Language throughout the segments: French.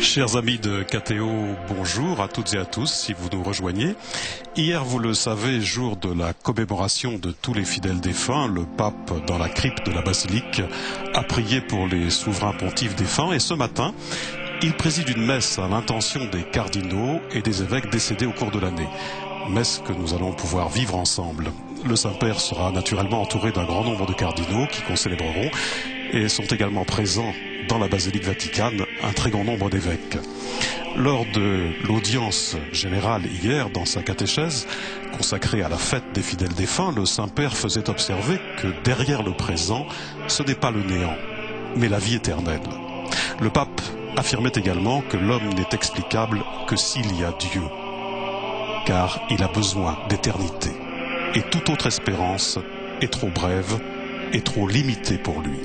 Chers amis de KTO, bonjour à toutes et à tous si vous nous rejoignez. Hier, vous le savez, jour de la commémoration de tous les fidèles défunts, le pape, dans la crypte de la basilique, a prié pour les souverains pontifes défunts et ce matin, il préside une messe à l'intention des cardinaux et des évêques décédés au cours de l'année. Messe que nous allons pouvoir vivre ensemble. Le Saint-Père sera naturellement entouré d'un grand nombre de cardinaux qui concélébreront et sont également présents dans la basilique vaticane un très grand nombre d'évêques. Lors de l'audience générale hier dans sa catéchèse consacrée à la fête des fidèles défunts, le Saint-Père faisait observer que derrière le présent, ce n'est pas le néant, mais la vie éternelle. Le pape affirmait également que l'homme n'est explicable que s'il y a Dieu, car il a besoin d'éternité. Et toute autre espérance est trop brève et trop limitée pour lui.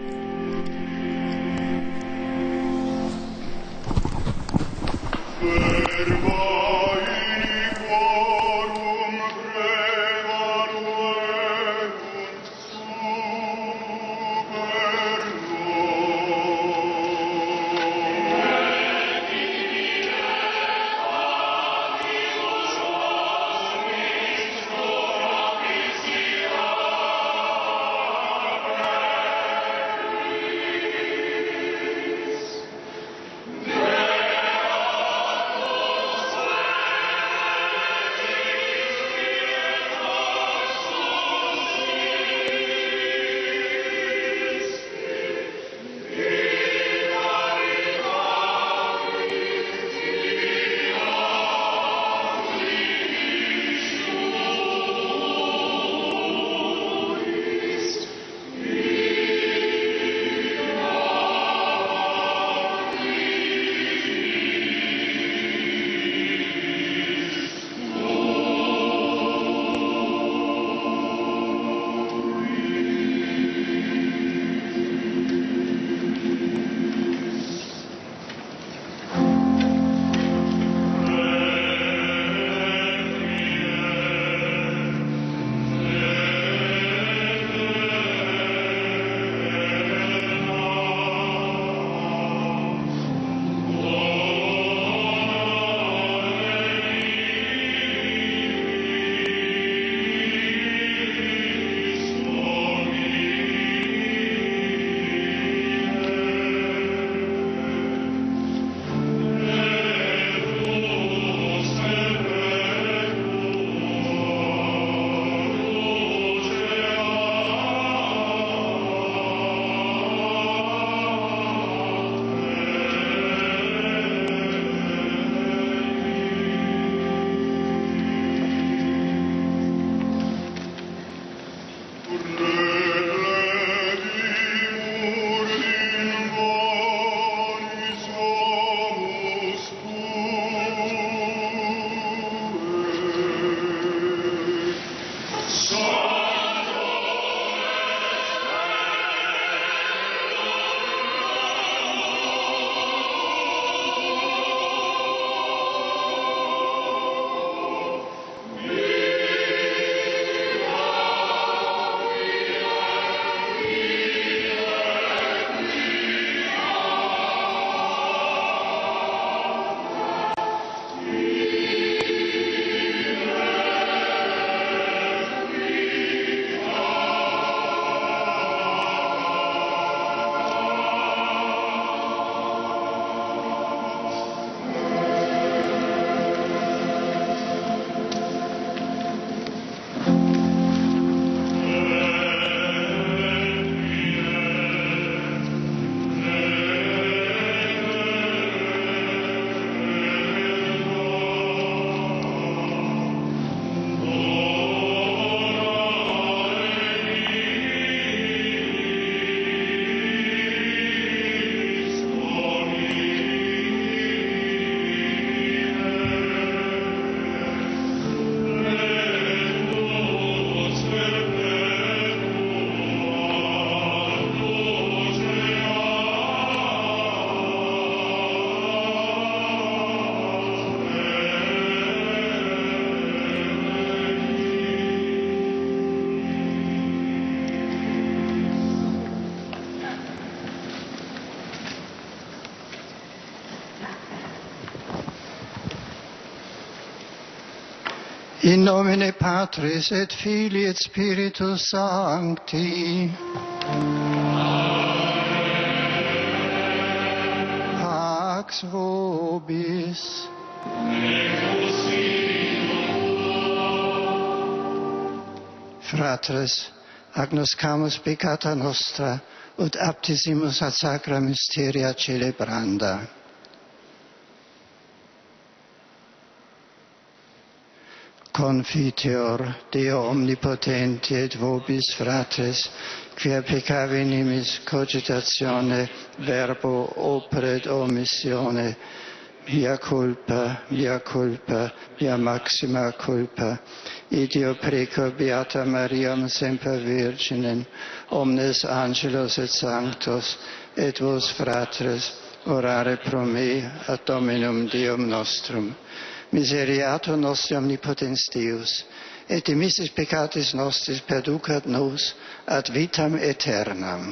In nomine Patris et Filii et Spiritus Sancti. Pax vobis. Fratres, agnoscamus peccata nostra, ut aptisimus ad sacra mysteria celebranda. Confiteor Deo omnipotenti et vobis fratres, quia peccavi nimis cogitatione, verbo, opera et omissione, mia culpa, mia maxima culpa. Ideo preco beata Mariam semper Virginem, omnes angelos et sanctos, et vos fratres, orare pro me ad Dominum Deum nostrum. Miseriato nostri omnipotens Deus, et dimissis peccatis nostris perducat nos ad vitam aeternam.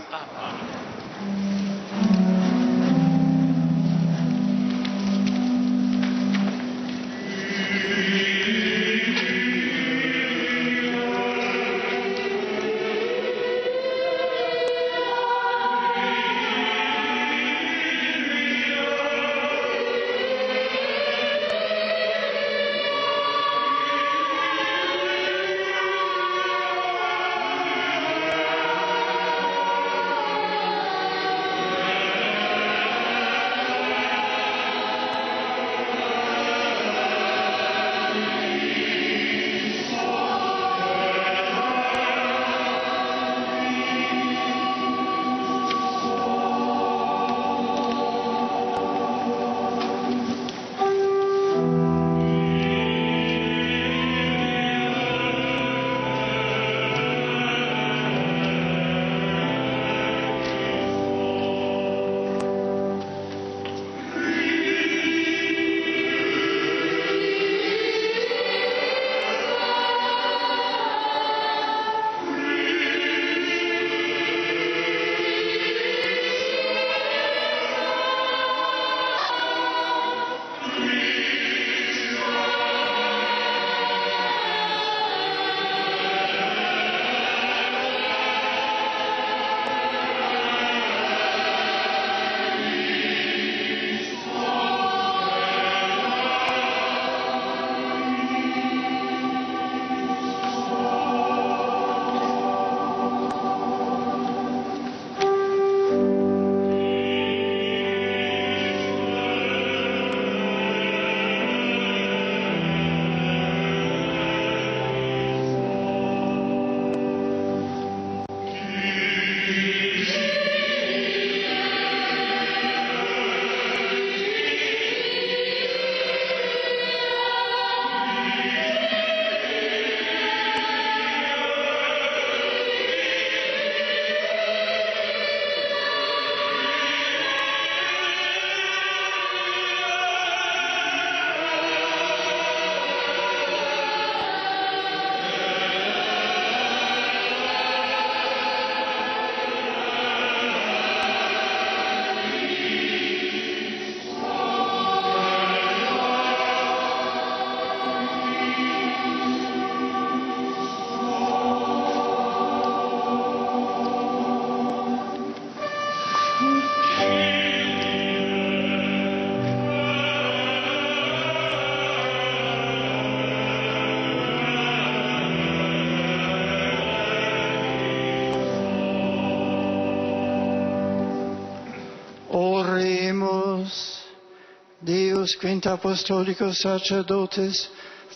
Deus quinta apostolicos sacerdotes,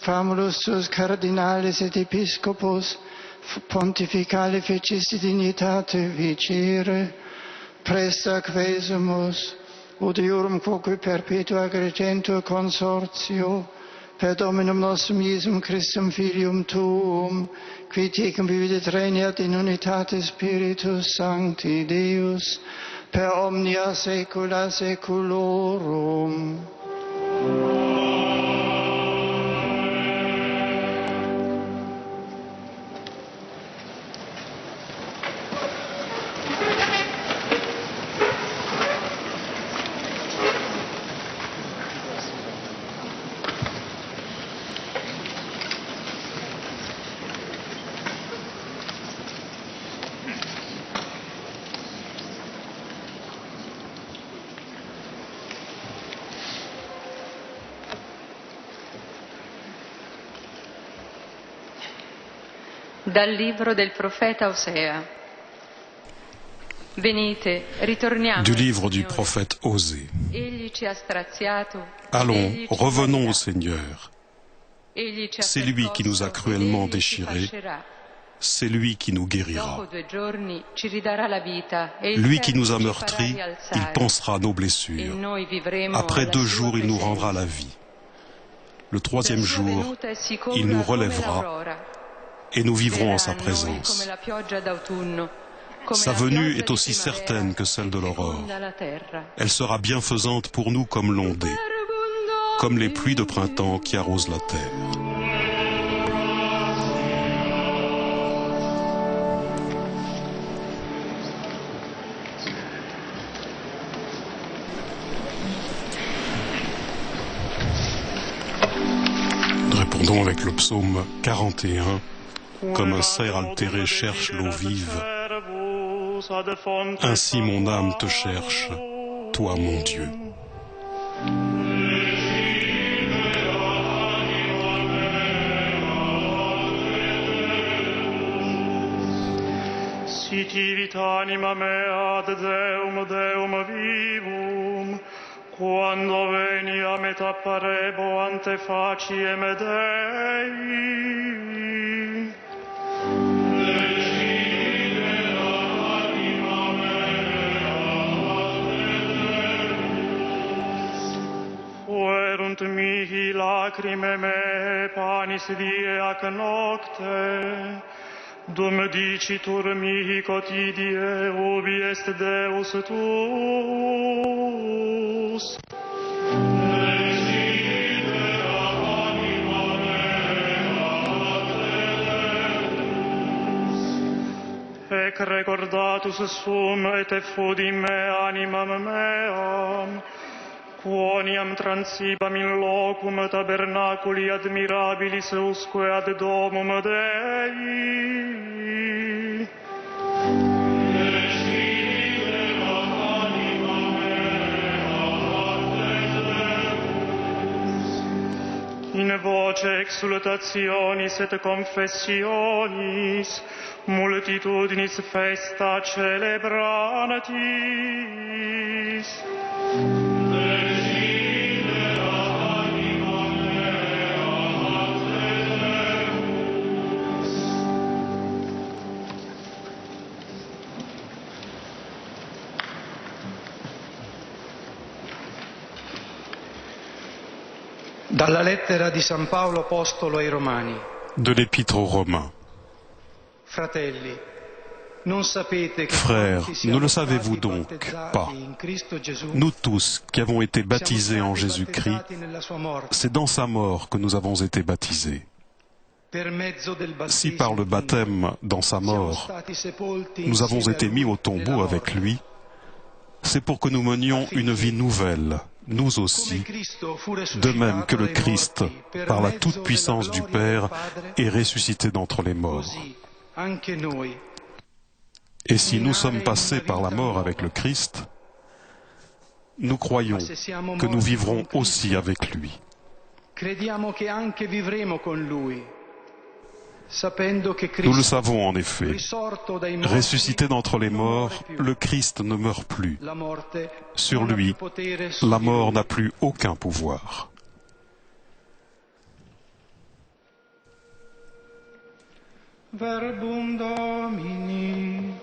famulus tuos cardinales et episcopos, pontificale fecisti dignitate vicere, presta quesumus, udiorum quoque perpetua gregentur consortio, per Dominum nostrum Iesum Christum Filium Tuum, qui tecum vivit et regnat in unitate Spiritus Sancti Deus, per omnia saecula saeculorum. Dal libro del profeta Osea. Venite, ritorniamo. Du livre du prophète Osée. Egli ci ha straziato. Allons, Egli ci revenons guarirà. au Seigneur. Egli ci ha C'est lui qui nous a percosso, cruellement ed egli ci déchirés. fascerà. C'est lui qui nous Dopo guérira. 2 giorni ci ridarà la vita e il Lui qui servo nous a ci meurtris, farà il rialzare, pansera nos e blessures. noi vivremo Après alla 2 sua jours, il nous presenza. rendra la vie. Le 3e La sua jour, venuta è sicura il nous come relèvera l'aurora. et nous vivrons en Verrà sa a noi présence. come la pioggia d'autunno, come Sa la venue pioggia est di aussi primavera certaine que celle de che l'aurore. feconda la terra. Elle sera bienfaisante pour nous comme l'ondée, comme les pluies de printemps qui arrosent la terre. Répondons avec le psaume 41. Comme un cerf altéré cherche l'eau vive, ainsi mon âme te cherche, toi mon Dieu. Sitivit anima mea ad Deum vivum, quando veniam et apparebo ante faciem Dei. Fuerunt mihi lacrimae meae panis die ac nocte, dum dicitur mihi quotidie ubi est Deus tuus. Ec recordatus sum et effudim me animam meam, quoniam transibam in locum tabernaculi admirabilis usque ad domum Dei. In voce exultationis et confessionis, multitudinis festa celebrantis. Dalla lettera di San Paolo Apostolo ai Romani. De l'Épître aux Romains. Fratelli, non sapete che Frères, quanti ne siamo le savez-vous stati donc battezzati pas? in Cristo Gesù, Nous tous qui avons été baptisés en siamo stati Jésus-Christ, battezzati nella sua morte. c'est dans sa mort que nous avons été baptisés. Per mezzo del Si battesimo par le in baptême dans sa siamo mort, stati sepolti nous avons insieme été a mis lui au tombeau nella avec morte. lui, c'est pour que nous menions une vie nouvelle, nous Come aussi, Cristo fu de même que ressuscitato le dai Christ, morti per par la mezzo toute-puissance della du gloria del Père, Padre, est ressuscité d'entre les morts. così anche noi. Et si nous sommes passés par la mort avec le Christ, nous croyons Ma se siamo que nous morti vivrons con aussi Cristo, avec lui. crediamo che anche vivremo con lui, sapendo che Nous le Cristo, savons en effet. risorto dai morti, Ressuscité d'entre les non morts, muore più. le Christ ne meurt plus. La morte Sur non ha lui, più potere su la di mort lui. n'a plus aucun pouvoir. Verbum Domini.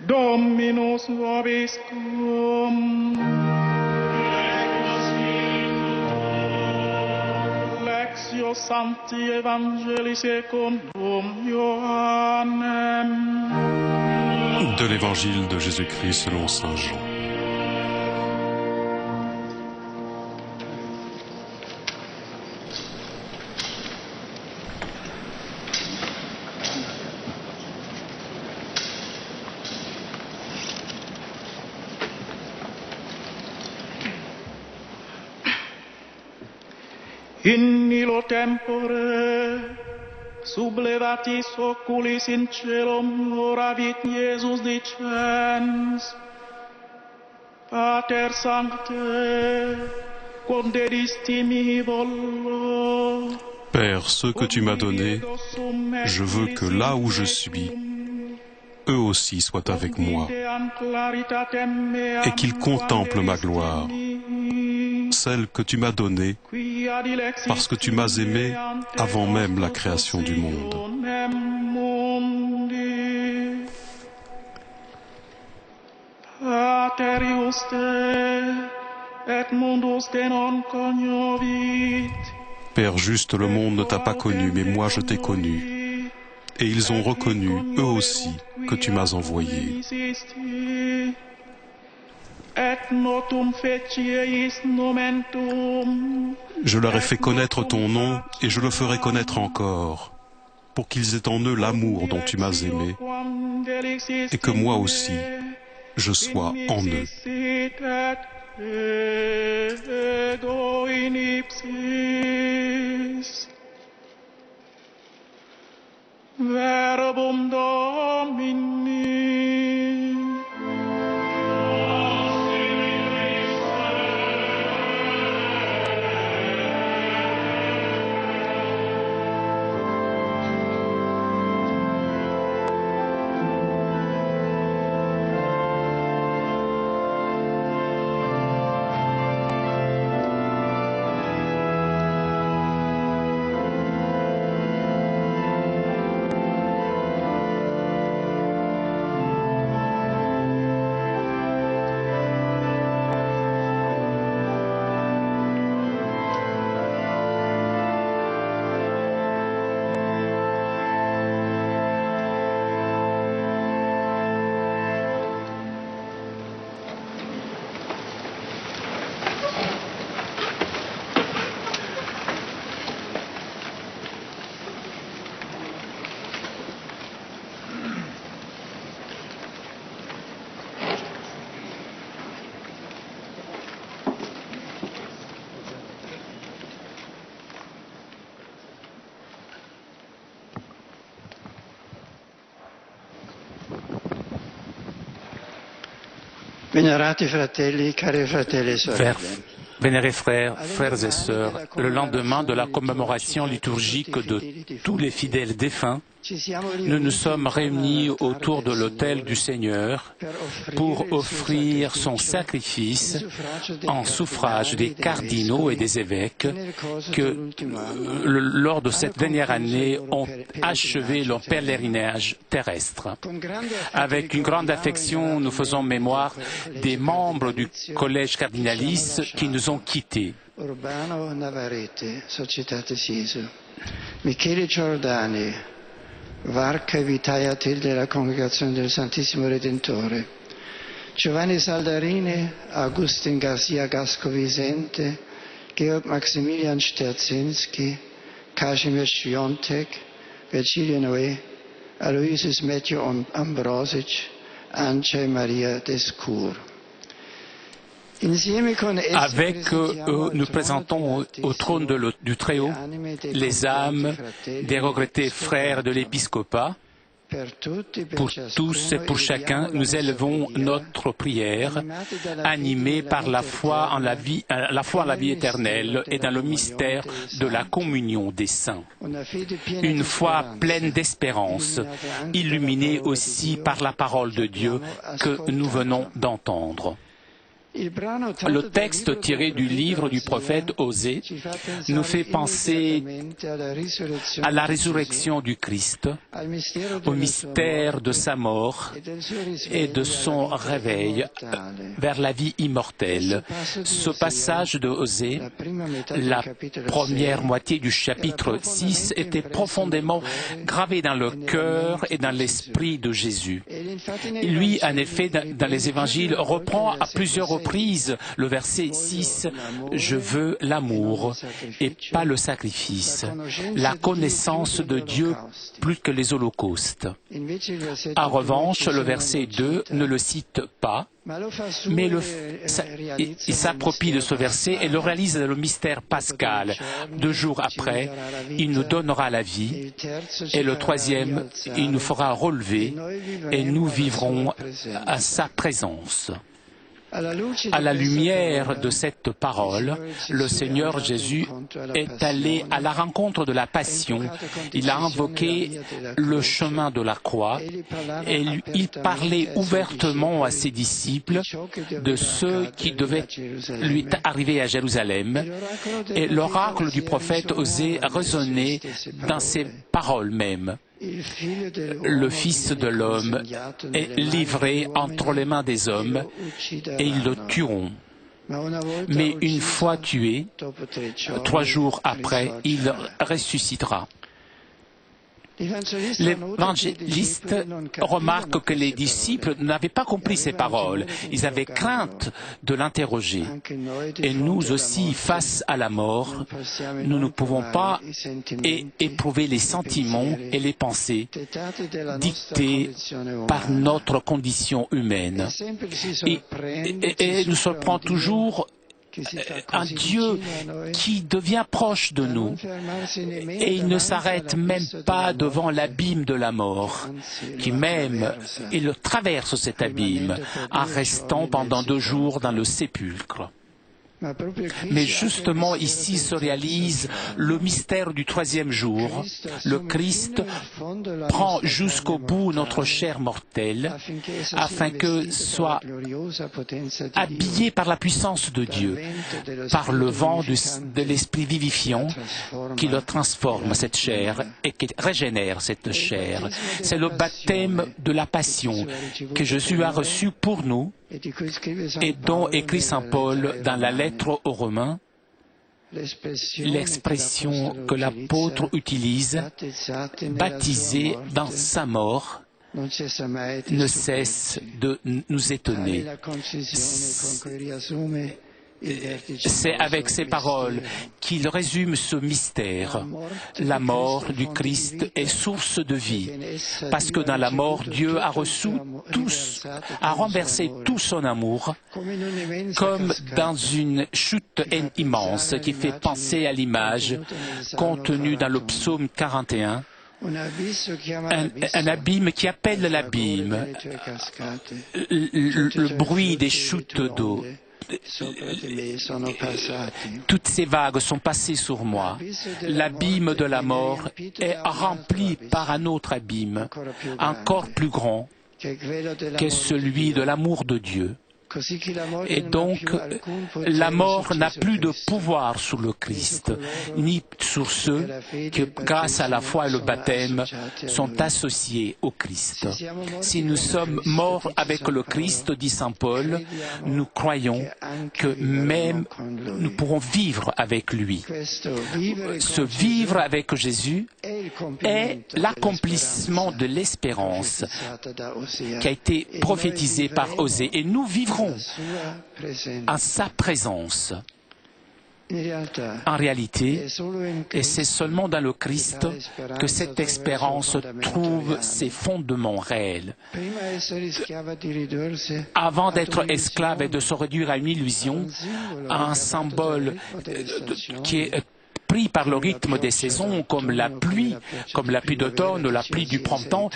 Dominus vobiscum. Lectio Sancti Evangelii secundum Ioannem. De l'Évangile de Jésus-Christ selon saint Jean. In illo tempore sublevatis oculis in celum oravit Iesus dicens: Pater Sancte, condedisti mihi vollo. Père, ceux que tu m'as donnés, je veux que là où je suis, eux aussi soient avec moi, et qu'ils contemplent ma gloire, celle que tu m'as donnée, parce que tu m'as aimé avant même la création du monde. Père juste, le monde ne t'a pas connu, mais moi je t'ai connu. Et ils ont reconnu, eux aussi, que tu m'as envoyé. Je leur ai fait connaître ton nom et je le ferai connaître encore, pour qu'ils aient en eux l'amour dont tu m'as aimé, et que moi aussi, je sois en eux. Verbum Domini. Venerati fratelli, cari fratelli e sorelle. Vénérés frères, frères et sœurs, le lendemain de la commémoration liturgique de tous les fidèles défunts, nous nous sommes réunis autour de l'autel du Seigneur pour offrir son sacrifice en suffrage des cardinaux et des évêques que, lors de cette dernière année, ont achevé leur pèlerinage terrestre. Avec une grande affection, nous faisons mémoire des membres du collège cardinalice qui nous ont quittés. Urbano Navarrete, Societate Siso, Michele Giordani, Varca Vitaia della Congregazione del Santissimo Redentore, Giovanni Saldarini, Augustin Garcia Gasco Vicente, Georg Maximilian Sterzinski, Kazimierz Świątek, Virgilio Noé, Aloysius Matthew Ambrosic, Andrzej Maria Descour. Avec eux, nous présentons au trône du Très-Haut les âmes des regrettés frères de l'épiscopat. Pour tous et pour chacun, nous élevons notre prière, animée par la foi en la vie éternelle et dans le mystère de la communion des saints. Une foi pleine d'espérance, illuminée aussi par la parole de Dieu que nous venons d'entendre. Le texte tiré du livre du prophète Osée nous fait penser à la résurrection du Christ, au mystère de sa mort et de son réveil vers la vie immortelle. Ce passage de Osée, la première moitié du chapitre 6, était profondément gravé dans le cœur et dans l'esprit de Jésus. Lui, en effet, dans les évangiles, reprend à plusieurs reprises le verset 6, « Je veux l'amour et pas le sacrifice, la connaissance de Dieu plus que les holocaustes. » En revanche, le verset 2 ne le cite pas, mais il s'approprie de ce verset et le réalise dans le mystère pascal. 2 jours après, il nous donnera la vie, et le troisième, il nous fera relever, et nous vivrons à sa présence. À la lumière de cette parole, le Seigneur Jésus est allé à la rencontre de la passion. Il a invoqué le chemin de la croix et il parlait ouvertement à ses disciples de ce qui devait lui arriver à Jérusalem. Et l'oracle du prophète Osée résonnait dans ces paroles mêmes. Le Fils de l'homme est livré entre les mains des hommes et ils le tueront. Mais une fois tué, 3 jours après, il ressuscitera. L'évangéliste remarque que les disciples n'avaient pas compris ces paroles. Ils avaient crainte de l'interroger. Et nous aussi, face à la mort, nous ne pouvons pas éprouver les sentiments et les pensées dictés par notre condition humaine. Et nous surprend toujours un Dieu qui devient proche de nous et il ne s'arrête même pas devant l'abîme de la mort, qui même, il traverse cet abîme en restant pendant 2 jours dans le sépulcre. Mais justement ici se réalise le mystère du 3e jour. Le Christ prend jusqu'au bout notre chair mortelle afin que soit habillé par la puissance de Dieu, par le vent de l'Esprit vivifiant qui le transforme, cette chair, et qui régénère cette chair. C'est le baptême de la passion que Jésus a reçu pour nous et dont écrit saint Paul dans la lettre aux Romains, l'expression que l'apôtre utilise, baptisé dans sa mort, ne cesse de nous étonner. C'est avec ces paroles qu'il résume ce mystère. La mort du Christ est source de vie, parce que dans la mort, Dieu a renversé tout son amour, comme dans une chute immense qui fait penser à l'image contenue dans le psaume 41. Un abîme qui appelle l'abîme, le bruit des chutes d'eau. Toutes ces vagues sont passées sur moi. L'abîme de la mort est rempli par un autre abîme, encore plus grand, que celui de l'amour de Dieu. Et donc, la mort n'a plus de pouvoir sur le Christ, ni sur ceux qui, grâce à la foi et le baptême, sont associés au Christ. Si nous sommes morts avec le Christ, dit saint Paul, nous croyons que même nous pourrons vivre avec lui. Ce vivre avec Jésus est l'accomplissement de l'espérance qui a été prophétisée par Osée. Et nous vivrons en sa présence. En réalité, et c'est seulement dans le Christ que cette espérance trouve ses fondements réels. Avant d'être esclave et de se réduire à une illusion, à un symbole qui est pris par le rythme des saisons, comme la pluie d'automne, la pluie du printemps,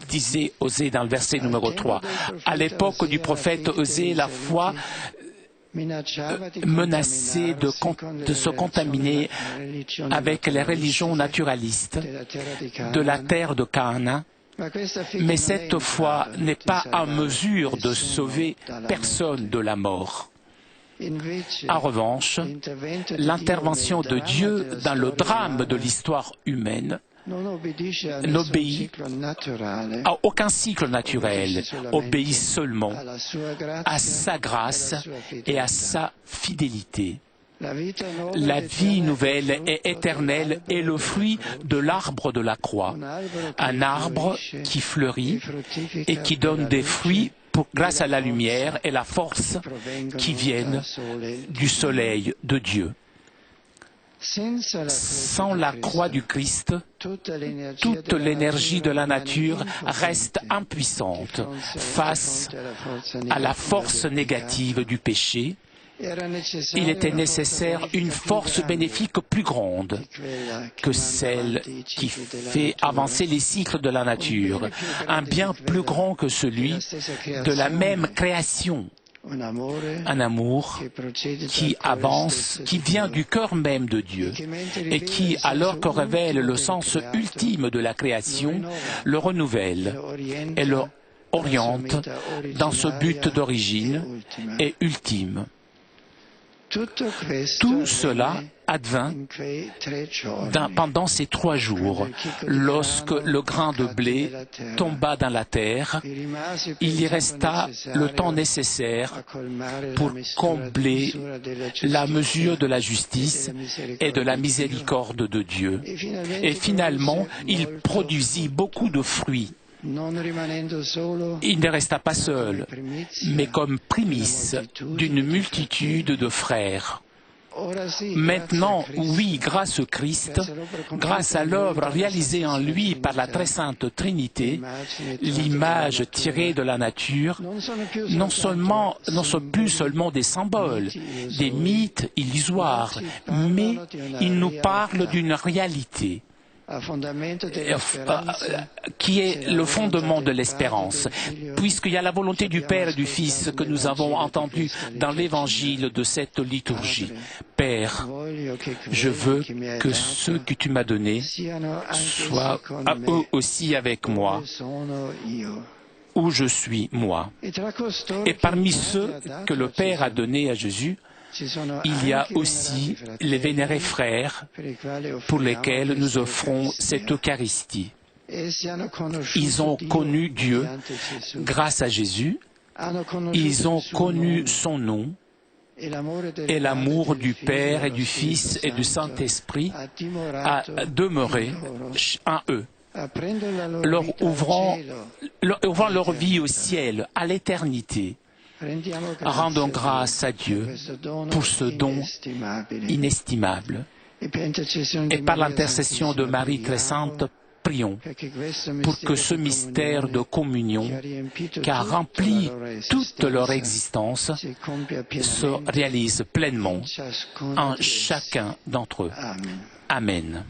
disait Osée dans le verset numéro 3. À l'époque du prophète Osée, la foi menaçait de se contaminer avec les religions naturalistes de la terre de Canaan. Mais cette foi n'est pas en mesure de sauver personne de la mort. En revanche, l'intervention de Dieu dans le drame de l'histoire humaine n'obéit à aucun cycle naturel, obéit seulement à sa grâce et à sa fidélité. La vie nouvelle et éternelle est le fruit de l'arbre de la croix, un arbre qui fleurit et qui donne des fruits grâce à la lumière et la force qui viennent du soleil de Dieu. Sans la croix du Christ, toute l'énergie de la nature reste impuissante face à la force négative du péché. Il était nécessaire une force bénéfique plus grande que celle qui fait avancer les cycles de la nature, un bien plus grand que celui de la même création. Un amour qui avance, qui vient du cœur même de Dieu et qui, alors que révèle le sens ultime de la création, le renouvelle et le oriente dans ce but d'origine et ultime. Tout cela advint pendant ces 3 jours. Lorsque le grain de blé tomba dans la terre, il y resta le temps nécessaire pour combler la mesure de la justice et de la miséricorde de Dieu. Et finalement, il produisit beaucoup de fruits. Il ne resta pas seul, mais comme prémisse d'une multitude de frères. Maintenant, oui, grâce au Christ, grâce à l'œuvre réalisée en lui par la très sainte Trinité, l'image tirée de la nature ne sont plus seulement des symboles, des mythes illusoires, mais ils nous parlent d'une réalité qui est le fondement de l'espérance, puisqu'il y a la volonté du Père et du Fils que nous avons entendu dans l'évangile de cette liturgie. Père, je veux que ceux que tu m'as donnés soient à eux aussi avec moi, où je suis moi. Et parmi ceux que le Père a donnés à Jésus, il y a aussi les vénérés frères pour lesquels nous offrons cette Eucharistie. Ils ont connu Dieu grâce à Jésus, ils ont connu son nom et l'amour du Père et du Fils et du Saint-Esprit a demeuré en eux, leur ouvrant leur vie au ciel, à l'éternité. Rendons grâce à Dieu pour ce don inestimable. Et par l'intercession de Marie très sainte, prions pour que ce mystère de communion qui a rempli toute leur existence se réalise pleinement en chacun d'entre eux. Amen.